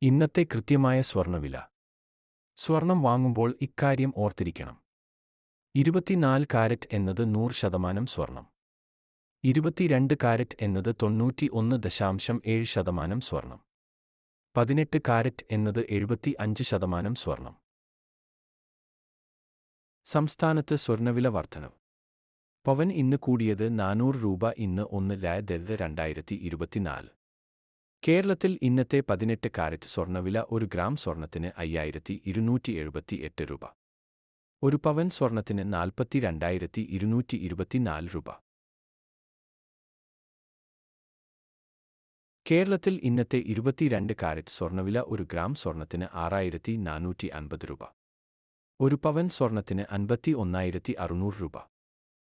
ഇന്നത്തെ കൃത്യമായ സ്വർണ്ണവില. സ്വർണം വാങ്ങുമ്പോൾ ഇക്കാര്യം ഓർത്തിരിക്കണം. 24 കാരറ്റ് എന്നത് 100% സ്വർണം. 22 കാരറ്റ് എന്നത് 91.7% സ്വർണം. 18 കാരറ്റ് എന്നത് 75% സ്വർണം. സംസ്ഥാനത്ത് സ്വർണ്ണവില വർധനവ്. പവൻ ഇന്ന് കൂടിയത് 400 രൂപ. ഇന്ന് 1,2024. കേരളത്തിൽ ഇന്നത്തെ 18 കാരറ്റ് സ്വർണ്ണവില 1 ഗ്രാം സ്വർണത്തിന് 5278 രൂപ. ഒരു പവൻ സ്വർണത്തിന് 42,224 രൂപ. കേരളത്തിൽ ഇന്നത്തെ 22 കാരറ്റ് സ്വർണ്ണവില 1 ഗ്രാം സ്വർണത്തിന് 6,450 രൂപ. ഒരു പവൻ സ്വർണത്തിന് 51,600 രൂപ.